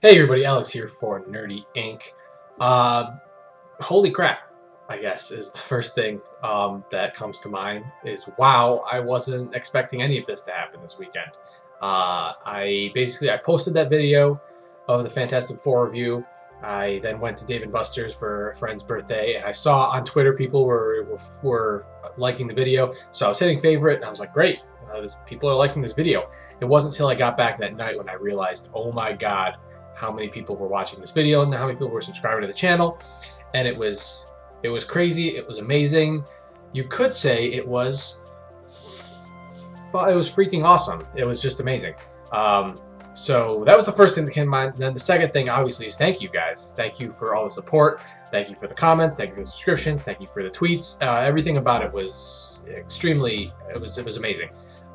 Hey everybody, Alex here for Nerdy Inc. Holy crap, I guess, is the first thing that comes to mind is, wow, I wasn't expecting any of this to happen this weekend. I posted that video of the Fantastic Four review. I then went to Dave & Buster's for a friend's birthday, and I saw on Twitter people were liking the video, so I was hitting favorite, and I was like, great, people are liking this video. It wasn't until I got back that night when I realized, oh my god, how many people were watching this video and how many people were subscribing to the channel, and it was crazy. It was amazing. You could say it was freaking awesome. It was just amazing. So that was the first thing that came to mind. And then the second thing, obviously, is thank you guys. Thank you for all the support. Thank you for the comments. Thank you for the subscriptions. Thank you for the tweets. Everything about it was it was amazing.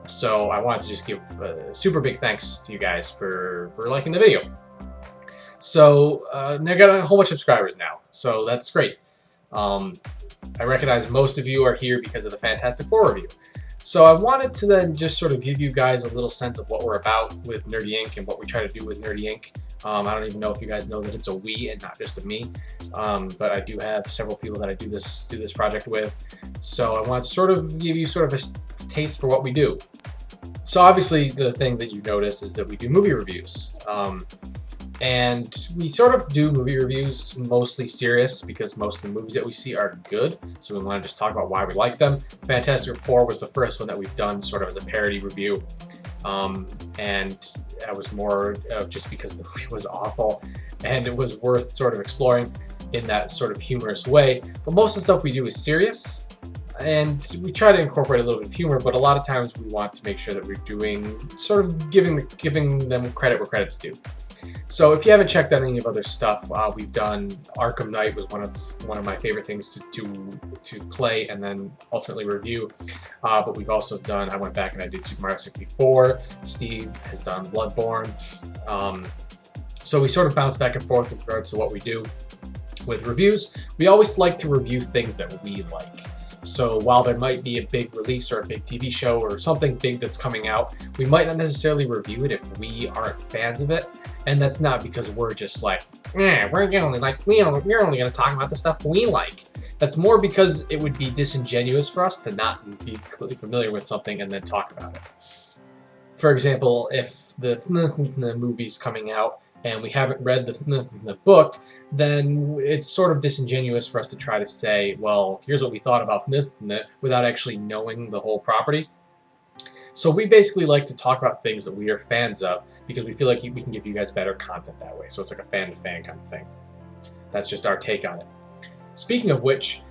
So I wanted to just give a super big thanks to you guys for liking the video. So I got a whole bunch of subscribers now, so that's great. I recognize most of you are here because of the Fantastic Four review. So I wanted to then just sort of give you guys a little sense of what we're about with Nerdy Inc. and what we try to do with Nerdy Inc. I don't even know if you guys know that it's a we and not just a me, but I do have several people that I do this project with. So I want to sort of give you sort of a taste for what we do. So obviously the thing that you notice is that we do movie reviews. And we sort of do movie reviews mostly serious because most of the movies that we see are good, so we want to just talk about why we like them. Fantastic Four was the first one that we've done sort of as a parody review, and that was more just because the movie was awful and it was worth sort of exploring in that sort of humorous way. But most of the stuff we do is serious, and we try to incorporate a little bit of humor, but a lot of times we want to make sure that we're doing sort of giving them credit where credit's due. So if you haven't checked out any of other stuff, we've done Arkham Knight was one of my favorite things to play and then ultimately review. But we've also done, I went back and I did Super Mario 64. Steve has done Bloodborne. So we sort of bounce back and forth with regards to what we do with reviews. We always like to review things that we like. So while there might be a big release or a big TV show or something big that's coming out, we might not necessarily review it if we aren't fans of it. And that's not because we're just like, we're only going to talk about the stuff we like. That's more because it would be disingenuous for us to not be completely familiar with something and then talk about it. For example, if the movie's coming out and we haven't read the book, then it's sort of disingenuous for us to try to say, well, here's what we thought about without actually knowing the whole property. So we basically like to talk about things that we are fans of because we feel like we can give you guys better content that way. So it's like a fan-to-fan kind of thing. That's just our take on it. Speaking of which,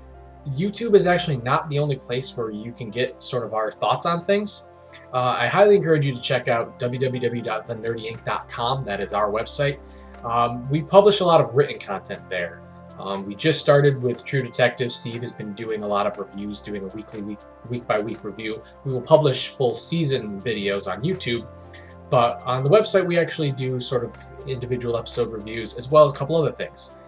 YouTube is actually not the only place where you can get sort of our thoughts on things. I highly encourage you to check out www.thenerdyinc.com. That is our website. We publish a lot of written content there. We just started with True Detective. Steve has been doing a lot of reviews, doing a week-by-week review. We will publish full season videos on YouTube, but on the website we actually do sort of individual episode reviews as well as a couple other things.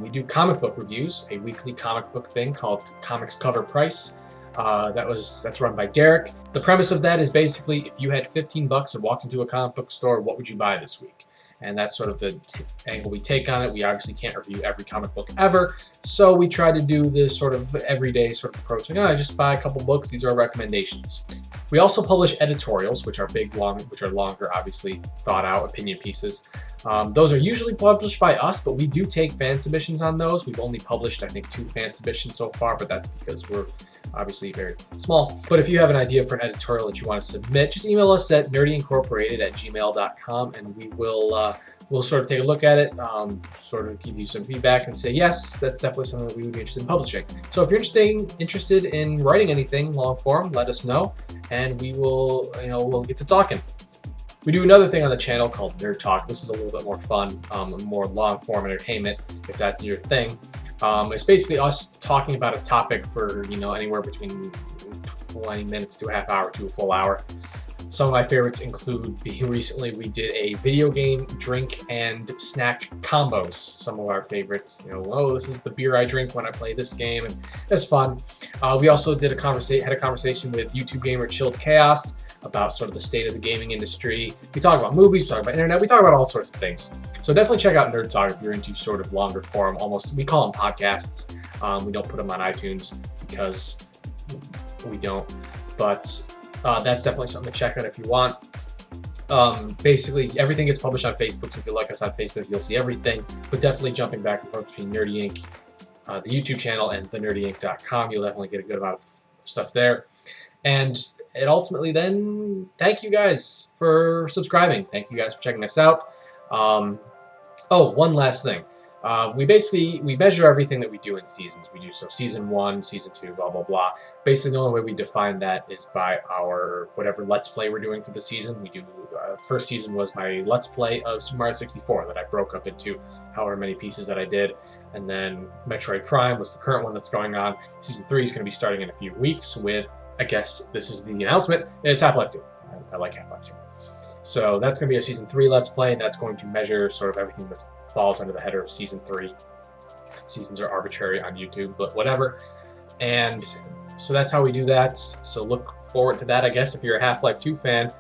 We do comic book reviews, a weekly comic book thing called Comics Cover Price. That's run by Derek. The premise of that is basically if you had 15 bucks and walked into a comic book store, what would you buy this week? And that's sort of the angle we take on it. We obviously can't review every comic book ever, so we try to do this sort of everyday sort of approach. Like, I just buy a couple books. These are our recommendations. We also publish editorials, which are longer, obviously thought out opinion pieces. Those are usually published by us, but we do take fan submissions on those. We've only published, I think, 2 fan submissions so far, but that's because we're obviously very small. But if you have an idea for an editorial that you want to submit, just email us at nerdyincorporated@gmail.com, and we'll sort of take a look at it, sort of give you some feedback and say, yes, that's definitely something that we would be interested in publishing. So if you're interested in writing anything long form, let us know, and we will, we'll get to talking. We do another thing on the channel called Nerd Talk. This is a little bit more fun, more long form entertainment, if that's your thing. It's basically us talking about a topic for, anywhere between 20 minutes to a half hour to a full hour. Some of my favorites include, recently we did a video game, drink, and snack combos. Some of our favorites, oh, this is the beer I drink when I play this game, and it's fun. We also had a conversation with YouTube gamer Chilled Chaos about sort of the state of the gaming industry. We talk about movies, we talk about internet, we talk about all sorts of things. So definitely check out Nerd Talk if you're into sort of longer form, almost, we call them podcasts. We don't put them on iTunes because we don't, but that's definitely something to check out if you want. Basically, everything gets published on Facebook, so if you like us on Facebook, you'll see everything. But definitely jumping back and forth between Nerdy Inc., the YouTube channel, and thenerdyinc.com, you'll definitely get a good amount of stuff there. And it ultimately then, thank you guys for subscribing. Thank you guys for checking us out. Oh, one last thing. We measure everything that we do in seasons. We do so season 1, season 2, blah, blah, blah. Basically, the only way we define that is by our whatever Let's Play we're doing for the season. We do, first season was my Let's Play of Super Mario 64 that I broke up into however many pieces that I did. And then Metroid Prime was the current one that's going on. Season 3 is going to be starting in a few weeks with, I guess this is the announcement, it's Half-Life 2. I like Half-Life 2. So that's going to be a Season 3 Let's Play, and that's going to measure sort of everything that falls under the header of Season 3. Seasons are arbitrary on YouTube, but whatever. And so that's how we do that. So look forward to that, I guess, if you're a Half-Life 2 fan.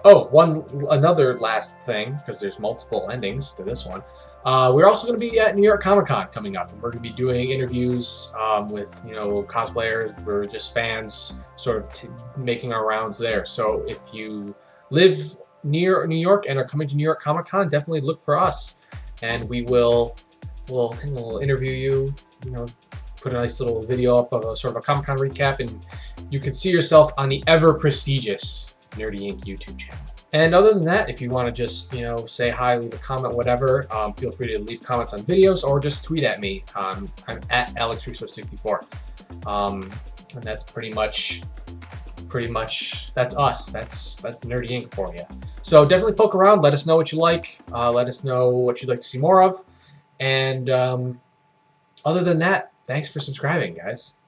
Another last thing, because there's multiple endings to this one. We're also going to be at New York Comic Con coming up, and we're going to be doing interviews with cosplayers. We're just fans, sort of making our rounds there. So if you live near New York and are coming to New York Comic Con, definitely look for us, and we'll interview you. Put a nice little video up of a sort of a Comic Con recap, and you can see yourself on the ever prestigious Nerdy Inc. YouTube channel. And other than that, if you want to just, say hi, leave a comment, whatever, feel free to leave comments on videos or just tweet at me. I'm at AlexRusso64. And that's pretty much that's us. That's Nerdy Inc. for you. So definitely poke around. Let us know what you like. Let us know what you'd like to see more of. And other than that, thanks for subscribing, guys.